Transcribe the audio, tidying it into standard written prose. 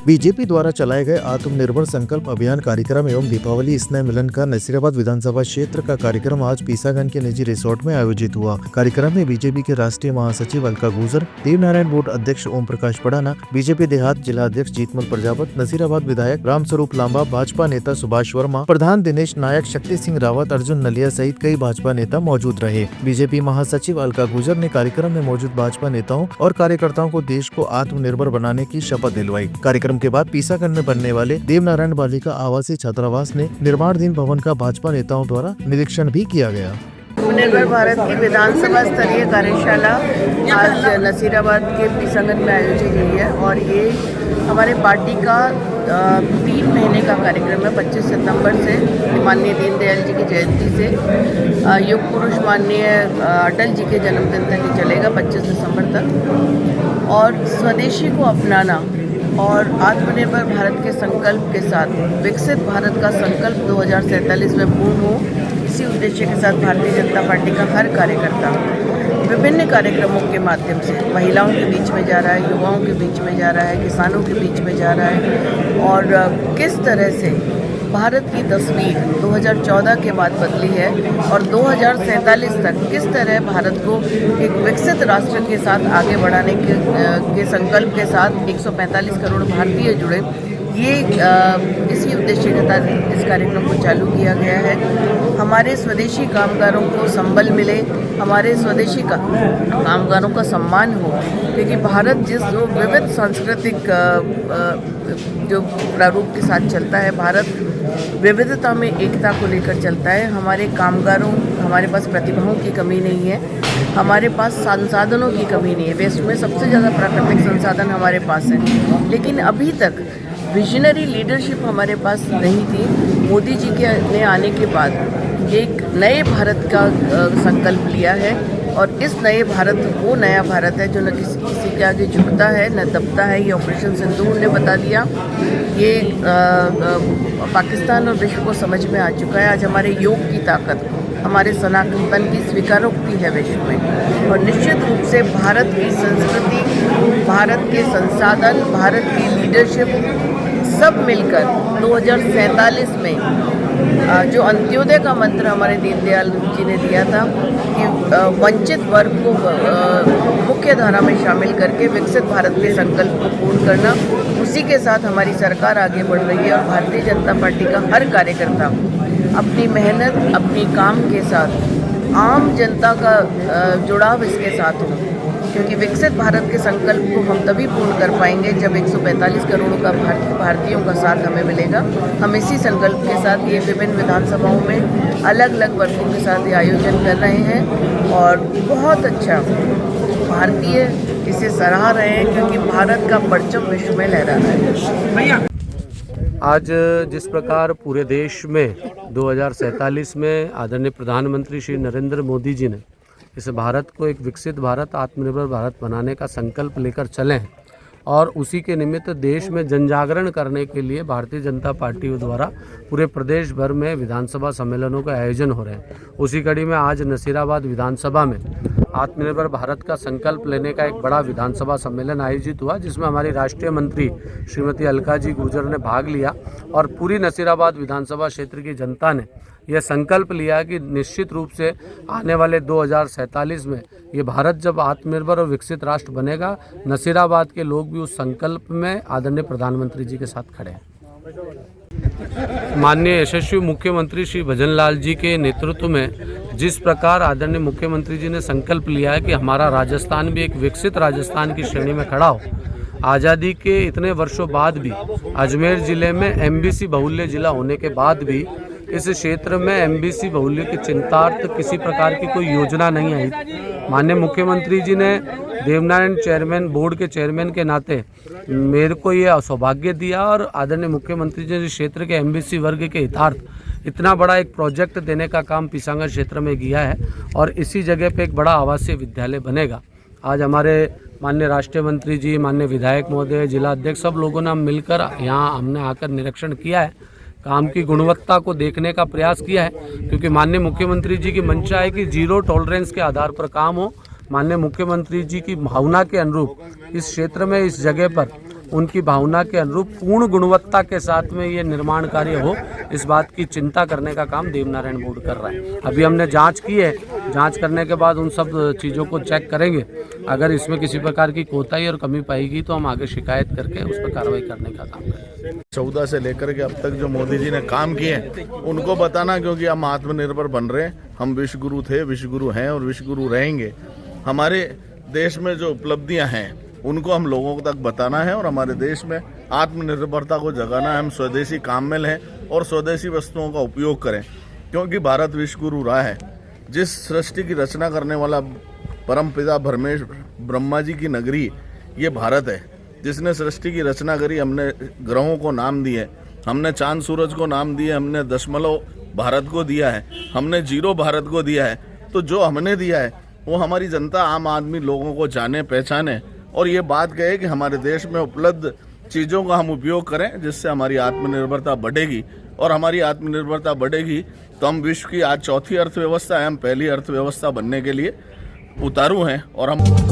BJP द्वारा चलाए गए आत्मनिर्भर संकल्प अभियान कार्यक्रम एवं दीपावली स्नेह मिलन का नसीराबाद विधानसभा क्षेत्र का कार्यक्रम आज पीसागंज के निजी रिसोर्ट में आयोजित हुआ। कार्यक्रम में बीजेपी के राष्ट्रीय महासचिव अलका गुर्जर, देवनारायण बोर्ड अध्यक्ष ओम प्रकाश पड़ाना, बीजेपी देहात जिला अध्यक्ष जीतमल प्रजापत, नसीराबाद विधायक रामस्वरूप लांबा, भाजपा नेता सुभाष वर्मा, प्रधान दिनेश नायक, शक्ति सिंह रावत, अर्जुन नलिया सहित कई भाजपा नेता मौजूद रहे। बीजेपी महासचिव अलका गुर्जर ने कार्यक्रम में मौजूद भाजपा नेताओं और कार्यकर्ताओं को देश को आत्मनिर्भर बनाने की शपथ दिलवाई। कार्यक्रम के बाद पीसागंज में बनने वाले देवनारायण बालिका आवासीय छात्रावास ने निर्माणाधीन भवन का भाजपा नेताओं द्वारा निरीक्षण भी किया गया। आत्मनिर्भर भारत की विधानसभा स्तरीय कार्यशाला आज नसीराबाद के पीसागंज में आयोजित हुई है और ये हमारे पार्टी का 3 महीने का कार्यक्रम है। 25 सितंबर से माननीय दीनदयाल जी की जयंती से युग पुरुष माननीय अटल जी के जन्मदिन तक ही चलेगा, 25 दिसंबर तक। और स्वदेशी को अपनाना और आत्मनिर्भर भारत के संकल्प के साथ विकसित भारत का संकल्प 2047 में पूर्ण हो, इसी उद्देश्य के साथ भारतीय जनता पार्टी का हर कार्यकर्ता विभिन्न कार्यक्रमों के माध्यम से महिलाओं के बीच में जा रहा है, युवाओं के बीच में जा रहा है, किसानों के बीच में जा रहा है और किस तरह से भारत की तस्वीर 2014 के बाद बदली है और 2047 तक किस तरह भारत को एक विकसित राष्ट्र के साथ आगे बढ़ाने के संकल्प के साथ 145 करोड़ भारतीय जुड़े, ये इसी उद्देश्य के तहत इस कार्यक्रम को चालू किया गया है। हमारे स्वदेशी कामगारों को संबल मिले, हमारे स्वदेशी कामगारों का सम्मान हो, क्योंकि भारत जिस जो विविध सांस्कृतिक जो प्रारूप के साथ चलता है, भारत विविधता में एकता को लेकर चलता है। हमारे कामगारों, हमारे पास प्रतिभाओं की कमी नहीं है, हमारे पास संसाधनों की कमी नहीं है। वेस्ट में सबसे ज़्यादा प्राकृतिक संसाधन हमारे पास है, लेकिन अभी तक विजनरी लीडरशिप हमारे पास नहीं थी। मोदी जी के ने आने के बाद एक नए भारत का संकल्प लिया है और इस नए भारत वो नया भारत है जो न किसी के आगे झुकता है न दबता है। ये ऑपरेशन सिंदूर ने बता दिया, ये पाकिस्तान और विश्व को समझ में आ चुका है। आज हमारे योग की ताकत, हमारे सनातन की स्वीकारोक्ति है विश्व में और निश्चित रूप से भारत की संस्कृति, भारत के संसाधन, भारत की लीडरशिप सब मिलकर 2047 में जो अंत्योदय का मंत्र हमारे दीनदयाल जी ने दिया था कि वंचित वर्ग को मुख्य धारा में शामिल करके विकसित भारत के संकल्प को पूर्ण करना, उसी के साथ हमारी सरकार आगे बढ़ रही है और भारतीय जनता पार्टी का हर कार्यकर्ता अपनी मेहनत, अपनी काम के साथ आम जनता का जुड़ाव इसके साथ हो, क्योंकि विकसित भारत के संकल्प को हम तभी पूर्ण कर पाएंगे जब 145 करोड़ का भारतीयों का साथ हमें मिलेगा। हम इसी संकल्प के साथ ये विभिन्न विधानसभाओं में अलग अलग वर्गों के साथ ये आयोजन कर रहे हैं और बहुत अच्छा भारतीय इसे सराह रहे हैं, क्योंकि भारत का परचम विश्व में लहरा रहा है। आज जिस प्रकार पूरे देश में 2047 में आदरणीय प्रधानमंत्री श्री नरेंद्र मोदी जी ने इस भारत को एक विकसित भारत, आत्मनिर्भर भारत बनाने का संकल्प लेकर चले हैं और उसी के निमित्त देश में जनजागरण करने के लिए भारतीय जनता पार्टी द्वारा पूरे प्रदेश भर में विधानसभा सम्मेलनों का आयोजन हो रहे हैं। उसी कड़ी में आज नसीराबाद विधानसभा में आत्मनिर्भर भारत का संकल्प लेने का एक बड़ा विधानसभा सम्मेलन आयोजित हुआ, जिसमें हमारी राष्ट्रीय मंत्री श्रीमती अलका जी गुर्जर ने भाग लिया और पूरी नसीराबाद विधानसभा क्षेत्र की जनता ने यह संकल्प लिया कि निश्चित रूप से आने वाले 2047 में ये भारत जब आत्मनिर्भर और विकसित राष्ट्र बनेगा, नसीराबाद के लोग भी उस संकल्प में आदरणीय प्रधानमंत्री जी के साथ खड़े हैं। माननीय यशस्वी मुख्यमंत्री श्री भजन लाल जी के नेतृत्व में जिस प्रकार आदरणीय मुख्यमंत्री जी ने संकल्प लिया है कि हमारा राजस्थान भी एक विकसित राजस्थान की श्रेणी में खड़ा हो, आज़ादी के इतने वर्षों बाद भी अजमेर ज़िले में एमबीसी बहुल्य जिला होने के बाद भी इस क्षेत्र में एमबीसी बहुल्य की चिंतार्थ किसी प्रकार की कोई योजना नहीं आई। माननीय मुख्यमंत्री जी ने देवनारायण चेयरमैन, बोर्ड के चेयरमैन के नाते मेरे को ये सौभाग्य दिया और आदरणीय मुख्यमंत्री जी ने इस क्षेत्र के एमबीसी वर्ग के हितार्थ इतना बड़ा एक प्रोजेक्ट देने का काम पीसागंज क्षेत्र में किया है और इसी जगह पे एक बड़ा आवासीय विद्यालय बनेगा। आज हमारे माननीय राष्ट्रीय मंत्री जी, माननीय विधायक महोदय, जिला अध्यक्ष, सब लोगों ने मिलकर यहाँ हमने आकर निरीक्षण किया है, काम की गुणवत्ता को देखने का प्रयास किया है, क्योंकि माननीय मुख्यमंत्री जी की मंशा है कि जीरो टॉलरेंस के आधार पर काम हो। माननीय मुख्यमंत्री जी की भावना के अनुरूप इस क्षेत्र में, इस जगह पर उनकी भावना के अनुरूप पूर्ण गुणवत्ता के साथ में ये निर्माण कार्य हो, इस बात की चिंता करने का काम देवनारायण बोर्ड कर रहा है। अभी हमने जांच की है, जांच करने के बाद उन सब चीज़ों को चेक करेंगे। अगर इसमें किसी प्रकार की कोताही और कमी पाएगी तो हम आगे शिकायत करके उस पर कार्रवाई करने का काम करेंगे। 14 से लेकर के अब तक जो मोदी जी ने काम किए उनको बताना, क्योंकि हम आत्मनिर्भर बन रहे हैं। हम विश्व गुरु थे, विश्व गुरु हैं और विश्व गुरु रहेंगे। हमारे देश में जो उपलब्धियां हैं उनको हम लोगों तक बताना है और हमारे देश में आत्मनिर्भरता को जगाना है। हम स्वदेशी काम में लें और स्वदेशी वस्तुओं का उपयोग करें, क्योंकि भारत विश्व गुरु रहा है। जिस सृष्टि की रचना करने वाला परम पिता ब्रह्मा जी की नगरी ये भारत है, जिसने सृष्टि की रचना करी। हमने ग्रहों को नाम दिए, हमने चांद सूरज को नाम दिए, हमने दशमलव भारत को दिया है, हमने जीरो भारत को दिया है। तो जो हमने दिया है वो हमारी जनता, आम आदमी लोगों को जाने पहचाने और ये बात कहे कि हमारे देश में उपलब्ध चीज़ों का हम उपयोग करें, जिससे हमारी आत्मनिर्भरता बढ़ेगी। और हमारी आत्मनिर्भरता बढ़ेगी तो हम विश्व की आज चौथी अर्थव्यवस्था है, हम पहली अर्थव्यवस्था बनने के लिए उतारू हैं। और हम